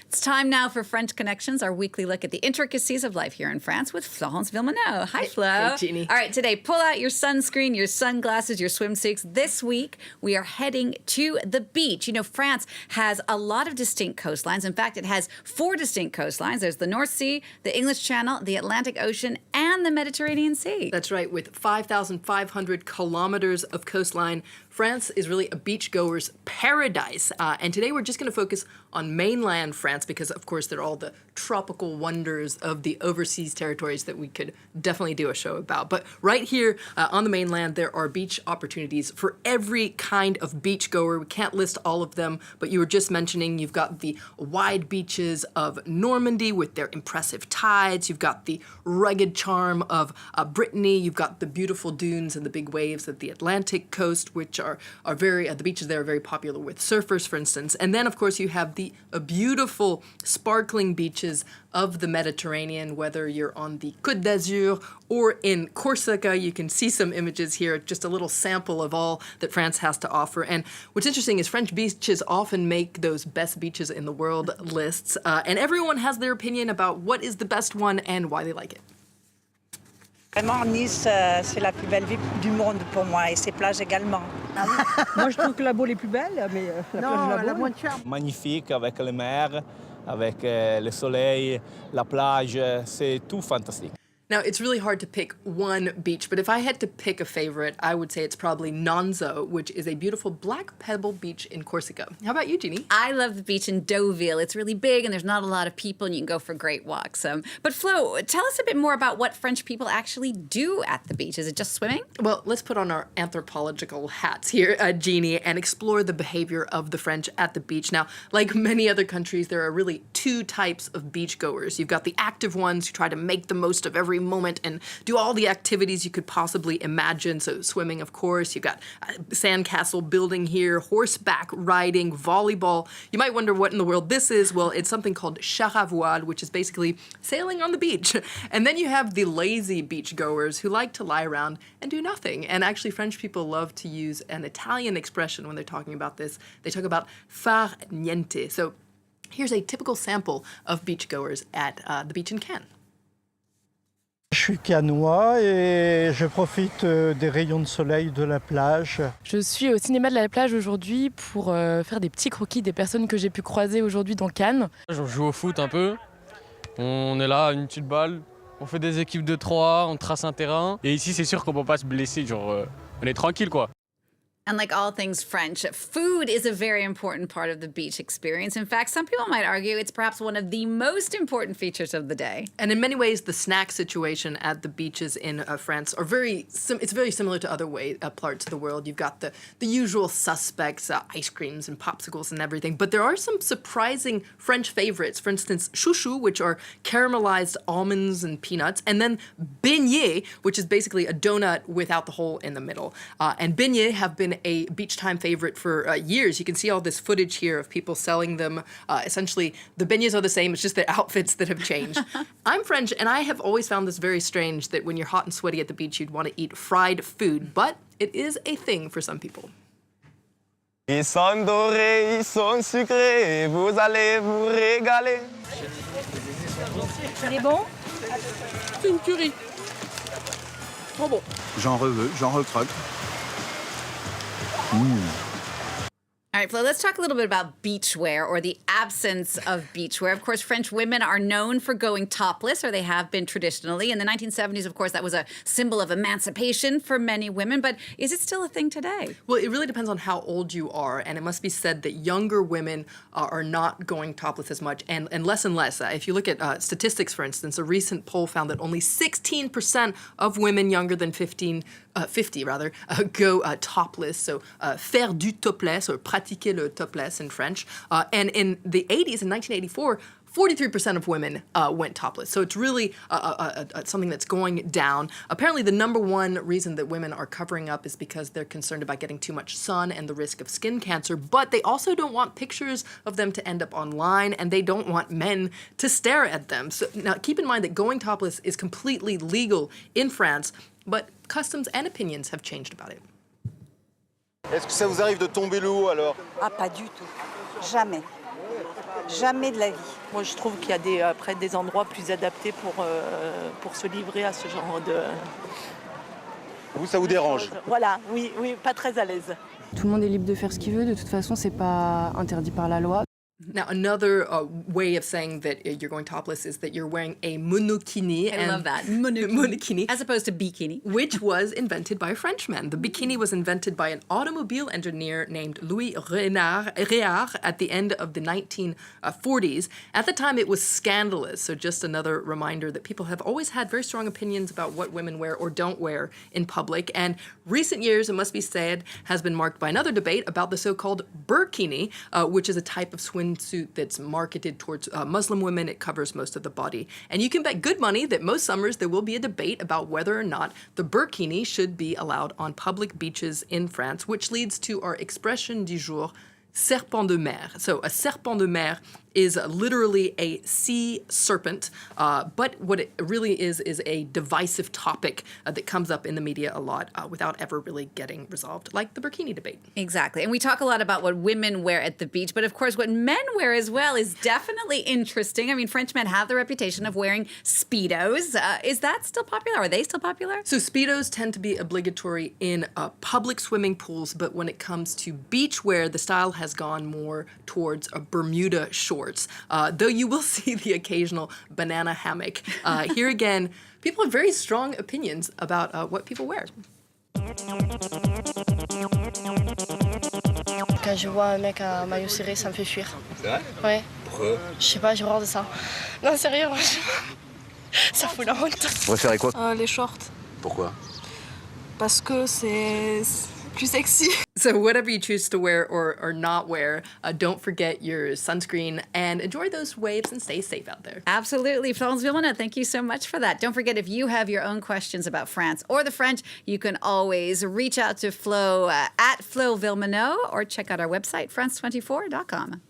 It's time now for French Connections, our weekly look at the intricacies of life here in France with Florence Villeminot. Hi, Flo. Hey, Genie. All right, today, pull out your sunscreen, your sunglasses, your swimsuits. This week, we are heading to the beach. You know, France has a lot of distinct coastlines. In fact, it has 4 distinct coastlines. There's the North Sea, the English Channel, the Atlantic Ocean, and the Mediterranean Sea. That's right. With 5,500 kilometers of coastline, France is really a beachgoer's paradise. And today we're just going to focus on mainland France because, of course, there are all the tropical wonders of the overseas territories that we could definitely do a show about. But right here on the mainland, there are beach opportunities for every kind of beachgoer. We can't list all of them, but you were just mentioning you've got the wide beaches of Normandy with their impressive tides. You've got the rugged charm of Brittany. You've got the beautiful dunes and the big waves of the Atlantic coast, which are very, the beaches there are very popular with surfers, for instance. And then, of course, you have the beautiful, sparkling beaches of the Mediterranean, whether you're on the Côte d'Azur or in Corsica. You can see some images here, just a little sample of all that France has to offer. And what's interesting is French beaches often make those best beaches in the world lists, and everyone has their opinion about what is the best one and why they like it. Vraiment, Nice, c'est la plus belle ville du monde pour moi, et ses plages également. Moi, je trouve que la Baule est plus belle, mais la plage de la Baule. Magnifique, avec les mers, avec le soleil, la plage, c'est tout fantastique. Now, it's really hard to pick one beach, but if I had to pick a favorite, I would say it's probably Nonzo, which is a beautiful black pebble beach in Corsica. How about you, Genie? I love the beach in Deauville. It's really big and there's not a lot of people and you can go for great walks. But Flo, tell us a bit more about what French people actually do at the beach. Is it just swimming? Well, let's put on our anthropological hats here, Genie, and explore the behavior of the French at the beach. Now, like many other countries, there are really 2 types of beachgoers. You've got the active ones who try to make the most of every moment and do all the activities you could possibly imagine. So swimming, of course, you've got sandcastle building here, horseback riding, volleyball. You might wonder what in the world this is. Well, it's something called char à voile, which is basically sailing on the beach. And then you have the lazy beachgoers who like to lie around and do nothing. And actually, French people love to use an Italian expression when they're talking about this. They talk about far niente. So here's a typical sample of beachgoers at the beach in Cannes. Je suis cannois et je profite des rayons de soleil de la plage. Je suis au cinéma de la plage aujourd'hui pour faire des petits croquis des personnes que j'ai pu croiser aujourd'hui dans Cannes. Je joue au foot un peu, on est là, une petite balle, on fait des équipes de 3, on trace un terrain. Et ici c'est sûr qu'on peut pas se blesser, genre on est tranquille quoi. And like all things French, food is a very important part of the beach experience. In fact, some people might argue it's perhaps one of the most important features of the day. And in many ways, the snack situation at the beaches in France are it's very similar to other parts of the world. You've got the usual suspects, ice creams and popsicles and everything. But there are some surprising French favorites. For instance, chouchou, which are caramelized almonds and peanuts. And then beignets, which is basically a donut without the hole in the middle. And beignets have been a beach time favorite for years. You can see all this footage here of people selling them. Essentially, the beignets are the same, it's just their outfits that have changed. I'm French, and I have always found this very strange that when you're hot and sweaty at the beach, you'd want to eat fried food, but it is a thing for some people. Ils sont dorés, ils sont sucrés, vous allez vous régaler. Il est bon? C'est une tuerie. Trop bon. J'en reveux, j'en recroque. All right, Flo, let's talk a little bit about beachwear or the absence of beachwear. Of course, French women are known for going topless, or they have been traditionally. In the 1970s, of course, that was a symbol of emancipation for many women. But is it still a thing today? Well, it really depends on how old you are. And it must be said that younger women are not going topless as much and less and less. If you look at statistics, for instance, a recent poll found that only 16% of women younger than 50 go topless. So faire du topless, or pratiquer le topless in French. And in the 80s, in 1984, 43% of women went topless. So it's really something that's going down. Apparently, the #1 reason that women are covering up is because they're concerned about getting too much sun and the risk of skin cancer. But they also don't want pictures of them to end up online, and they don't want men to stare at them. So now, keep in mind that going topless is completely legal in France, but customs and opinions have changed about it. Est-ce que ça vous arrive de tomber le haut alors? Ah, pas du tout. Jamais. Jamais de la vie. Moi, je trouve qu'il y a après des endroits plus adaptés pour se livrer à ce genre de... Vous, ça vous dérange? Voilà, oui, pas très à l'aise. Tout le monde est libre de faire ce qu'il veut. De toute façon, c'est pas interdit par la loi. Now, another way of saying that you're going topless is that you're wearing a monokini. I love that. Monokini. As opposed to bikini. Which was invented by a Frenchman. The bikini was invented by an automobile engineer named Louis Réard at the end of the 1940s. At the time, it was scandalous. So just another reminder that people have always had very strong opinions about what women wear or don't wear in public. And recent years, it must be said, has been marked by another debate about the so-called burkini, which is a type of swimsuit that's marketed towards Muslim women. It covers most of the body. And you can bet good money that most summers there will be a debate about whether or not the burkini should be allowed on public beaches in France, which leads to our expression du jour, serpent de mer. So a serpent de mer is literally a sea serpent, but what it really is a divisive topic that comes up in the media a lot without ever really getting resolved, like the burkini debate. Exactly. And we talk a lot about what women wear at the beach, but of course what men wear as well is definitely interesting. I mean, French men have the reputation of wearing Speedos. Is that still popular? Are they still popular? So Speedos tend to be obligatory in public swimming pools, but when it comes to beachwear, the style has gone more towards a Bermuda shorts, though you will see the occasional banana hammock. Here again, people have very strong opinions about what people wear. Quand je vois un mec à maillot serré, ça me fait fuir. C'est vrai? Ouais. Pourquoi? Je sais pas, j'ai horreur de ça. Non, sérieux, ça fout la honte. Vous préférez quoi? Les shorts, Pourquoi? parce que c'est plus sexy. So whatever you choose to wear or not wear, don't forget your sunscreen and enjoy those waves and stay safe out there. Absolutely. Florence Villeminot, thank you so much for that. Don't forget, if you have your own questions about France or the French, you can always reach out to Flo at Flo Villeminot or check out our website, france24.com.